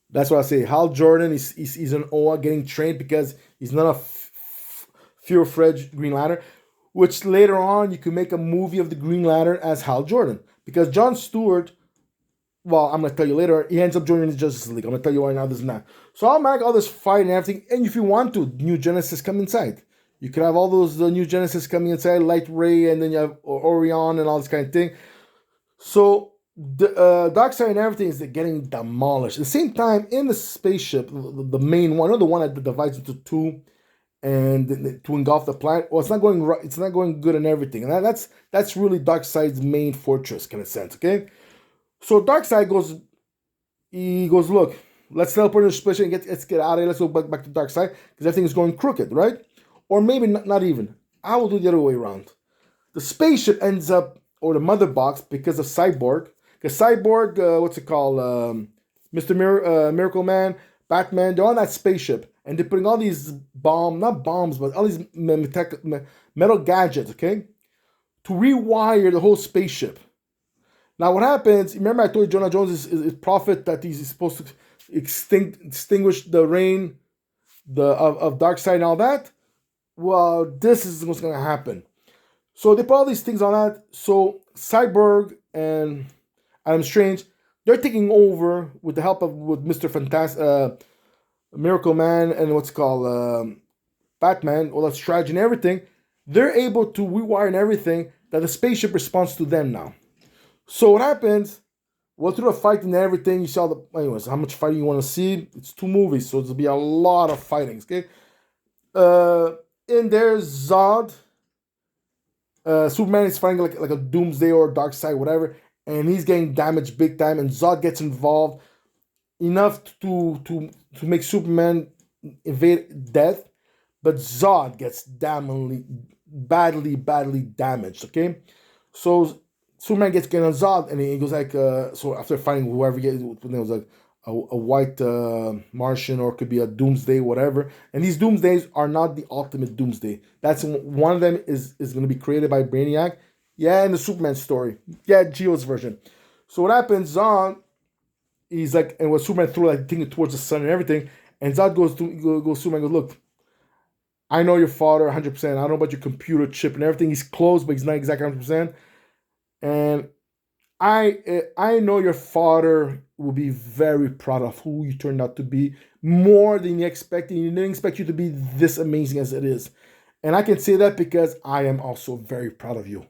That's what I say. Hal Jordan is an OA getting trained because he's not a fear Fred Green Lantern, which later on you can make a movie of the Green Lantern as Hal Jordan. Because John Stewart, well, I'm gonna tell you later, he ends up joining the Justice League. I'm gonna tell you right now this and that. So I'll make all this fight and everything, and if you want to, New Genesis come inside. You could have all those New Genesis coming inside, Light Ray, and then you have Orion and all this kind of thing. So the Darkseid and everything is getting demolished. At the same time, in the spaceship, the main one, or the one that divides into two, and to engulf the planet. Well, it's not going right. It's not going good and everything, and that's really Darkseid's main fortress, kind of sense. Okay, so Darkseid goes. He goes, look, let's teleport into space and let's get out of here. Let's go back to Darkseid because everything is going crooked, right? Or maybe not even. I will do the other way around. The spaceship ends up, or the mother box, because of Cyborg. Because Cyborg, what's it called? Mr. Miracle Man, Batman, they're on that spaceship. And they're putting all these not bombs, but all these metal gadgets, okay? To rewire the whole spaceship. Now what happens, remember I told you Jonah Jones is prophet that he's supposed to extinguish the reign of Darkseid and all that? Well, this is what's going to happen. So they put all these things on that. So Cyborg and Adam Strange, they're taking over with the help of with Mr. Fantastic, Miracle Man, and what's called Batman, all that strategy and everything. They're able to rewire and everything that the spaceship responds to them now. So what happens? Well, through the fight and everything, you saw the anyways. How much fighting you want to see? It's 2 movies, so there'll be a lot of fighting. Okay. In there, Zod. Superman is fighting like a Doomsday or Darkseid, whatever, and he's getting damaged big time. And Zod gets involved enough to make Superman evade death, but Zod gets badly damaged. Okay, so Superman gets on Zod, and he goes like, so after fighting whoever gets, it was like a white Martian, or it could be a Doomsday, whatever. And these Doomsdays are not the ultimate Doomsday. That's one of them is going to be created by Brainiac. Yeah, in the Superman story. Yeah, Geo's version. So what happens, Zod, he's like, and when Superman threw like thing towards the sun and everything, and Zod goes Superman goes, look, I know your father 100%. I don't know about your computer chip and everything. He's close, but he's not exactly 100%. And I know your father will be very proud of who you turned out to be, more than you expected. He didn't expect you to be this amazing as it is. And I can say that because I am also very proud of you.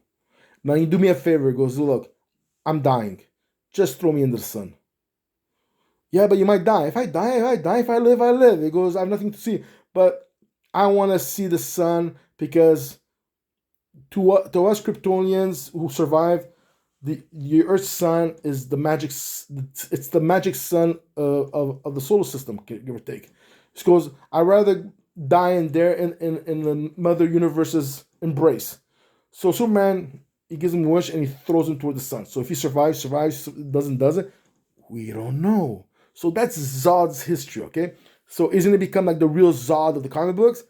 Now you do me a favor. He goes, look, I'm dying. Just throw me in the sun. Yeah, but you might die. If I die, I die. If I live, I live. He goes, I have nothing to see. But I want to see the sun because to us Kryptonians who survive, the Earth's sun is the magic. It's the magic sun of the solar system, give or take. It goes, I'd rather die in there in the Mother Universe's embrace. So Superman, he gives him a wish and he throws him toward the sun. So if he survives, doesn't, we don't know. So that's Zod's history, okay? So isn't it become like the real Zod of the comic books?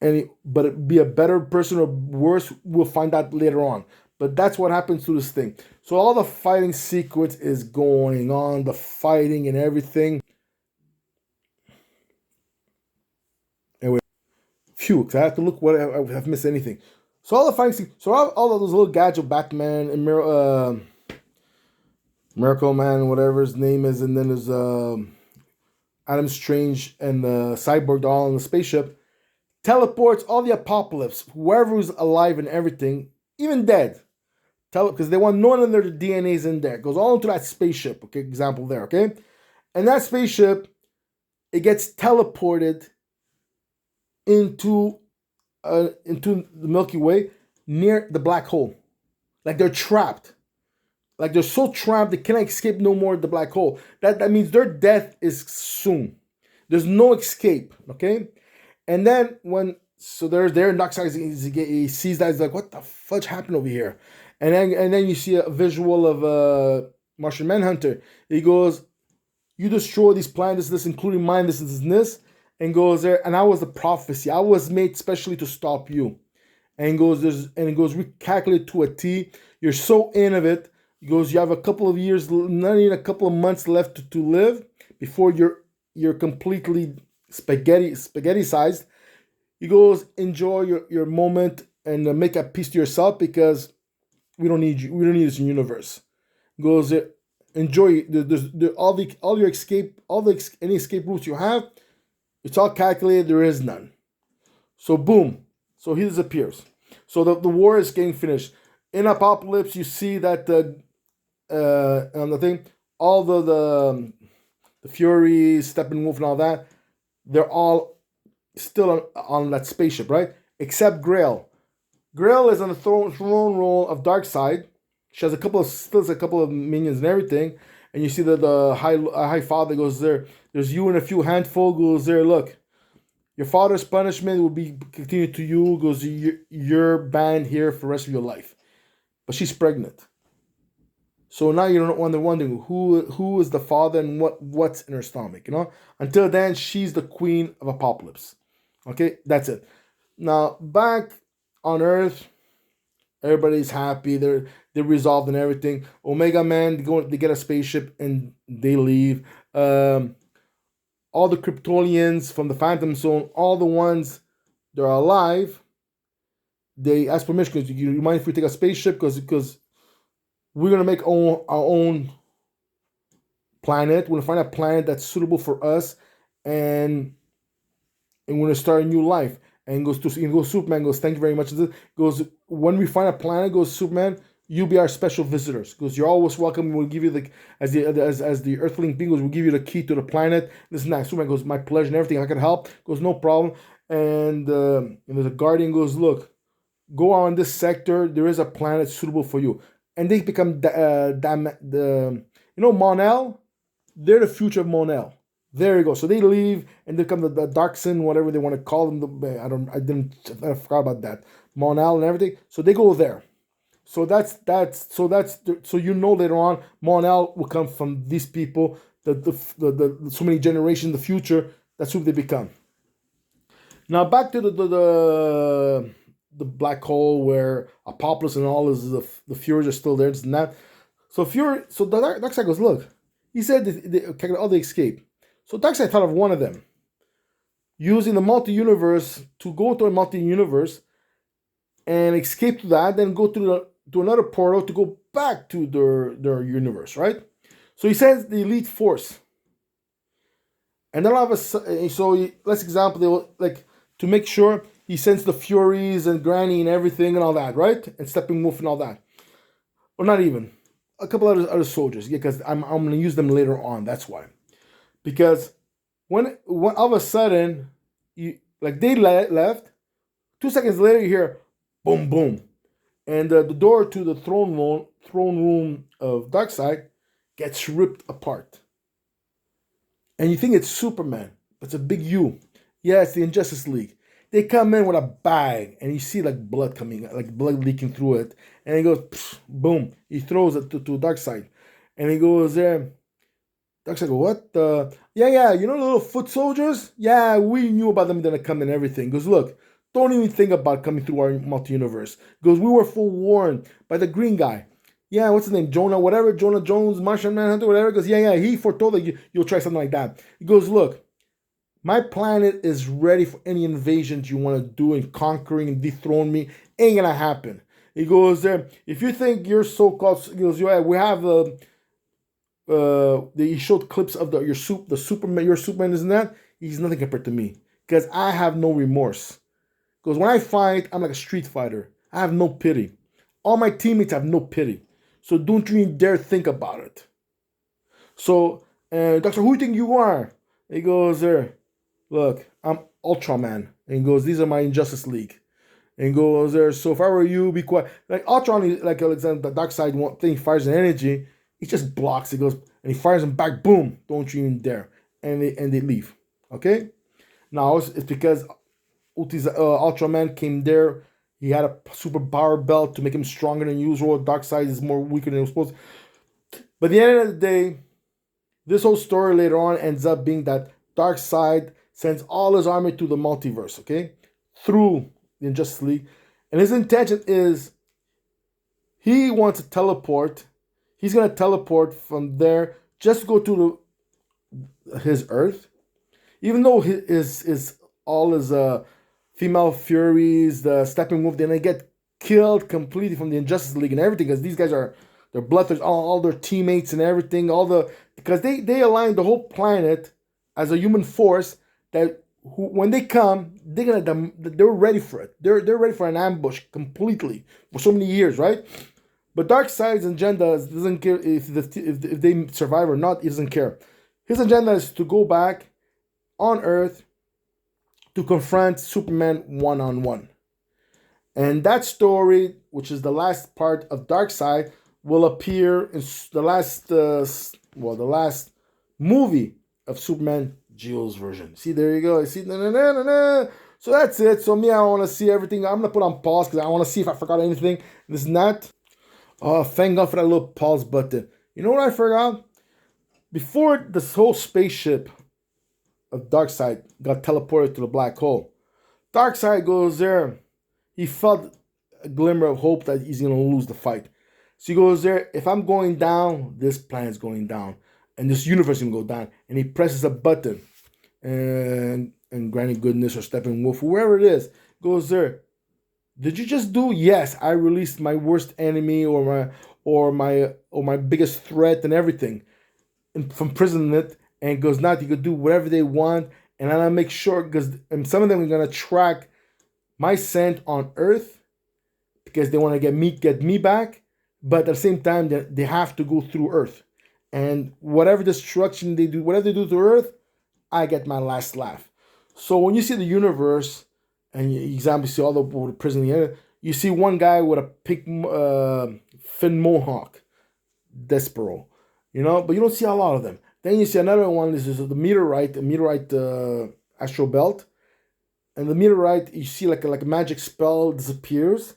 But it be a better person or worse, we'll find out later on. But that's what happens to this thing. So all the fighting sequence is going on, the fighting and everything. Anyway, phew, because I have to look what I have missed anything. So all the fighting, so all of those little gadgets, Batman and Miracle Man, whatever his name is, and then there's Adam Strange and Cyborg all in the spaceship, teleports all the Apocalypse, whoever's alive and everything, even dead. Because they want none of their DNA's in there. It goes all into that spaceship. Okay, example there. Okay, and that spaceship, it gets teleported into the Milky Way near the black hole. Like they're trapped. Like they're so trapped they cannot escape no more the black hole. That means their death is soon. There's no escape. Okay, and then so they're there, and Darkseid he sees that, he's like, what the fudge happened over here? And then you see a visual of Martian Manhunter. He goes, you destroy these planets, this including mine, this, and goes there. And I was the prophecy. I was made specially to stop you. And goes recalculate to a T. You're so in of it. He goes, you have a couple of years, not even a couple of months left to live before you're completely spaghetti sized. He goes, enjoy your moment and make a peace to yourself because we don't need you. We don't need this universe. He goes, enjoy all your escape, any escape routes you have. It's all calculated. There is none. So boom. So he disappears. So the war is getting finished. In Apocalypse, you see that on the thing, all the Furies, Steppenwolf, and all that, they're all still on that spaceship, right? Except Grail. Grail is on the throne roll of Darkseid. She has still has a couple of minions and everything. And you see that the High Father goes there. There's you and a few handful goes there. Look, your father's punishment will be continued to you. Goes, you're banned here for the rest of your life. But she's pregnant. So now you're wondering who is the father and what's in her stomach, you know? Until then, she's the queen of Apocalypse. Okay, that's it. Now back on Earth, everybody's happy. They're resolved and everything. Omega Man, they get a spaceship and they leave. All the Kryptonians from the Phantom Zone, all the ones that are alive, they ask permission. You mind if we take a spaceship? Because we're gonna make our own planet. We're gonna find a planet that's suitable for us, and we're gonna start a new life. And goes Superman goes, thank you very much. Goes, when we find a planet, goes Superman, you'll be our special visitors. Goes, you're always welcome. We'll give you as the Earthling being goes, we'll give you the key to the planet. This and that. Superman goes, my pleasure and everything. I can help. Goes, no problem. And the Guardian goes, look, go on this sector. There is a planet suitable for you. And they become Mon-El. They're the future of Mon-El. There you go. So they leave and they become the Darkson, whatever they want to call them. I forgot about that. Mon-El and everything. So they go there. So so you know later on Mon-El will come from these people. The so many generations in the future. That's who they become. Now back to the black hole where Apocalypse and all is the Furies are still there. And that. So the Darkseid goes, look. He said they escape. So Darkseid thought of one of them, using the multi-universe to go to a multi-universe and escape to that, then go to another portal to go back to their universe, right? So he sends the Elite Force, and then all of a sudden, let's example, to make sure he sends the Furies and Granny and everything and all that, right? And Steppenwolf and all that, or not even a couple other soldiers, because I'm going to use them later on. That's why. Because when all of a sudden, they left, 2 seconds later you hear boom, boom, and the door to the throne room of Darkseid gets ripped apart, and you think it's Superman, but it's a big U. Yeah, it's the Injustice League. They come in with a bag, and you see blood coming, blood leaking through it, and he goes psh, boom. He throws it to Darkseid, and he goes there. Darkseid go, what? Yeah, you know the little foot soldiers? Yeah, we knew about them gonna come and everything. Goes, look, don't even think about coming through our multi-universe. Goes, we were forewarned by the green guy. Yeah, what's his name? Jonah Jones, Martian Manhunter, whatever. Goes, yeah, he foretold that you'll try something like that. He goes, look, my planet is ready for any invasions you want to do and conquering and dethrone me. Ain't gonna happen. He goes there. If you think you're so-called, he goes, yeah, we have he showed clips of your Superman isn't that? He's nothing compared to me because I have no remorse. Because when I fight, I'm like a street fighter. I have no pity. All my teammates have no pity. So don't you even dare think about it. So, Doctor, who do you think you are? He goes there. Look, I'm Ultraman. And he goes, these are my Injustice League. And he goes there. So if I were you, be quiet. Like Ultron, like Alexander, the Darkseid thing fires an energy. He just blocks. He goes and he fires them back. Boom! Don't you even dare! And they leave. Okay. Now it's because Ultraman came there. He had a super power belt to make him stronger than usual. Darkseid is more weaker than he was supposed to. But at the end of the day, this whole story later on ends up being that Darkseid sends all his army to the multiverse. Okay, through the Injustice League, and his intention is he wants to teleport He's gonna teleport from there, just go to his Earth, even though his all his female Furies, the Steppenwolf, then they get killed completely from the Injustice League and everything, because these guys are they're bloodthirst, all their teammates and everything, all the because they align the whole planet as a human force that when they come, they're ready for it. They're ready for an ambush completely for so many years, right? But Darkseid's agenda doesn't care if they survive or not. He doesn't care. His agenda is to go back on Earth to confront Superman one on one. And that story, which is the last part of Darkseid, will appear in the last movie of Superman, Geo's version. See, there you go. See, so that's it. So me, I want to see everything. I'm gonna put on pause because I want to see if I forgot anything. This and that. Oh, thank God for that little pause button. You know what I forgot? Before this whole spaceship of Darkseid got teleported to the black hole, Darkseid goes there. He felt a glimmer of hope that he's gonna lose the fight. So he goes there. If I'm going down, this planet's going down, and this universe is gonna go down. And he presses a button, and Granny Goodness or Steppenwolf, whoever it is, goes there. Did you just do? Yes, I released my worst enemy or my biggest threat and everything, and from prison it, and goes now you could do whatever they want, and I'm gonna make sure because some of them are gonna track my scent on Earth because they want to get me back, but at the same time they have to go through Earth, and whatever destruction they do, whatever they do to Earth, I get my last laugh. So when you see the universe, and you example see all the prison here, you see one guy with a pink fin mohawk, Despero, but you don't see a lot of them. Then you see another one. This is the meteorite astral belt. And the meteorite, you see like a magic spell disappears,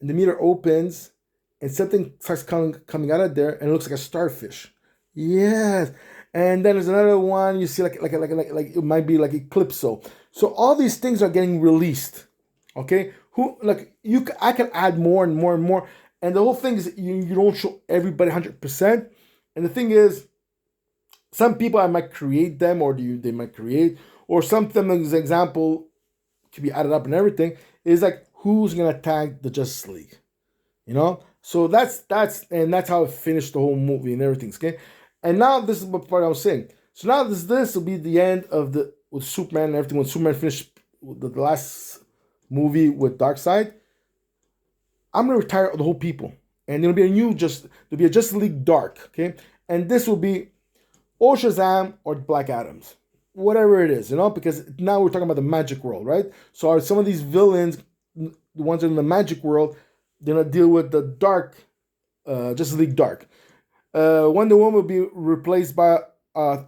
and the meteor opens, and something starts coming out of there, and it looks like a starfish. Yes. And then there's another one. You see like it might be like Eclipso. So all these things are getting released. Okay. I can add more and more and more. And the whole thing is you don't show everybody 100%. And the thing is, some people I might create them, or they might create, or something as an example to be added up and everything is like who's gonna attack the Justice League, So that's how it finished the whole movie and everything. Okay, and now this is what part I was saying. So now this will be the end of with Superman and everything. When Superman finished the last movie with Darkseid, I'm gonna retire the whole people, and there'll be a Justice League Dark. Okay, and this will be or Shazam or Black Adams, whatever it is, because now we're talking about the magic world, right? So are some of these villains, the ones in the magic world, they're gonna deal with the dark, Justice League Dark. Wonder Woman will be replaced by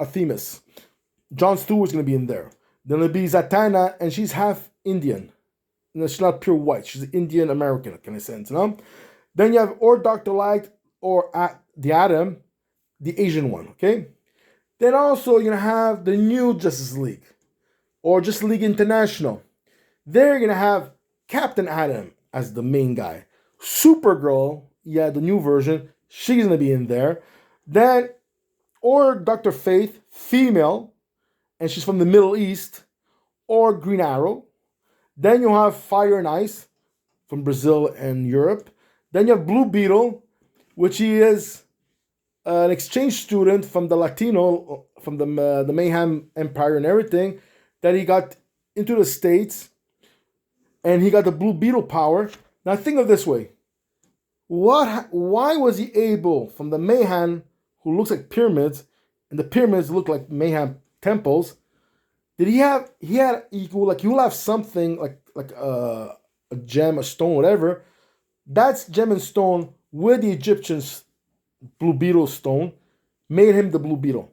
Themis. Jon Stewart's gonna be in there. Then it'll be Zatanna, and she's half Indian. She's not pure white. She's Indian American, in a sense, Then you have or Dr. Light or the Atom, the Asian one, okay? Then also you're gonna have the new Justice League, or Justice League International. They're gonna have Captain Atom as the main guy. Supergirl, the new version, she's gonna be in there. Then, or Dr. Fate, female, and she's from the Middle East, or Green Arrow. Then you have Fire and Ice from Brazil and Europe. Then you have Blue Beetle, which he is an exchange student from the the Mayhem Empire and everything, that he got into the States, and he got the Blue Beetle power. Now think of this way: why was he able from the Mayhem, who looks like pyramids, and the pyramids look like Mayhem temples? Did he will have something like a gem, a stone, whatever. That's gem and stone with the Egyptians. Blue Beetle stone made him the Blue Beetle.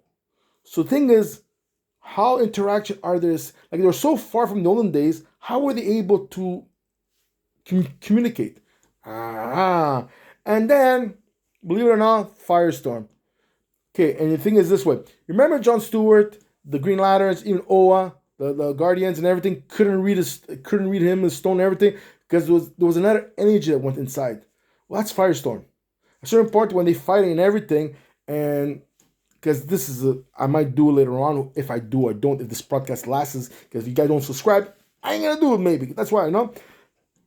So the thing is, how interaction are this? Like, they're so far from the olden days. How were they able to communicate? And then, believe it or not, Firestorm. Okay, and the thing is this way. Remember Jon Stewart, the Green Lanterns, even Oa, the Guardians and everything couldn't read him, the stone and everything, because there was another energy that went inside. Well, that's Firestorm. a certain point when they fighting and everything, and because this is I might do it later on if I do or don't, if this podcast lasts, because if you guys don't subscribe, I ain't gonna do it maybe. That's why I know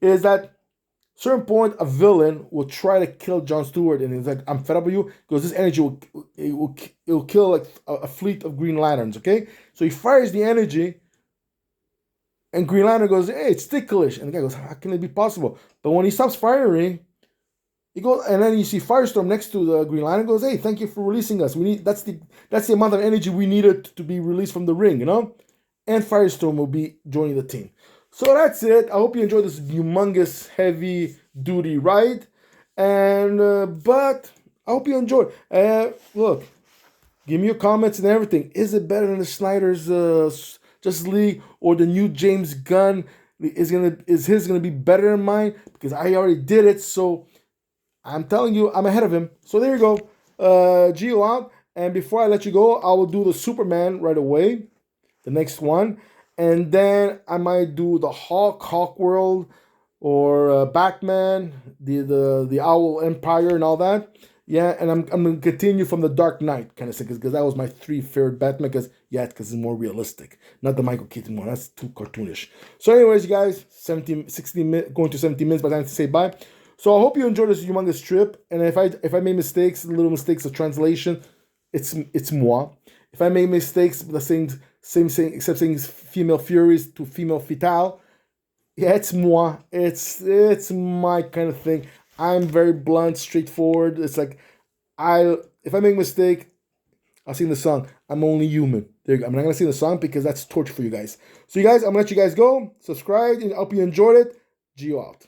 is that certain point a villain will try to kill Jon Stewart, and he's like, I'm fed up with you because this energy will kill like a fleet of Green Lanterns. Okay, so he fires the energy, and Green Lantern goes, hey, it's ticklish, and the guy goes, how can it be possible? But when he stops firing, he goes, and then you see Firestorm next to the Green Lantern goes, hey, thank you for releasing us. We need that's the amount of energy we needed to be released from the ring, you know? And Firestorm will be joining the team. So that's it. I hope you enjoyed this humongous, heavy duty ride. And but I hope you enjoyed. Look, give me your comments and everything. Is it better than the Snyder's Justice League or the new James Gunn? Is his gonna be better than mine? Because I already did it, so I'm telling you, I'm ahead of him. So there you go. Gio out. And before I let you go, I will do the Superman right away, the next one. And then I might do the Hawk World, or Batman, the Owl Empire and all that. Yeah, and I'm gonna continue from the Dark Knight kind of thing, because that was my three favorite Batman. Because it's more realistic, not the Michael Keaton one. That's too cartoonish. So, anyways, you guys, 17, 16 minutes, going to 17 minutes by the time to say bye. So I hope you enjoyed this humongous trip. And if I made mistakes, little mistakes of translation, it's moi. If I made mistakes, the same thing, except saying female furies to female fatale, yeah, it's moi. It's my kind of thing. I'm very blunt, straightforward. It's like if I make a mistake, I'll sing the song. I'm only human. There you go. I'm not gonna sing the song because that's torture for you guys. So you guys, I'm gonna let you guys go. Subscribe. I hope you enjoyed it. Gio out.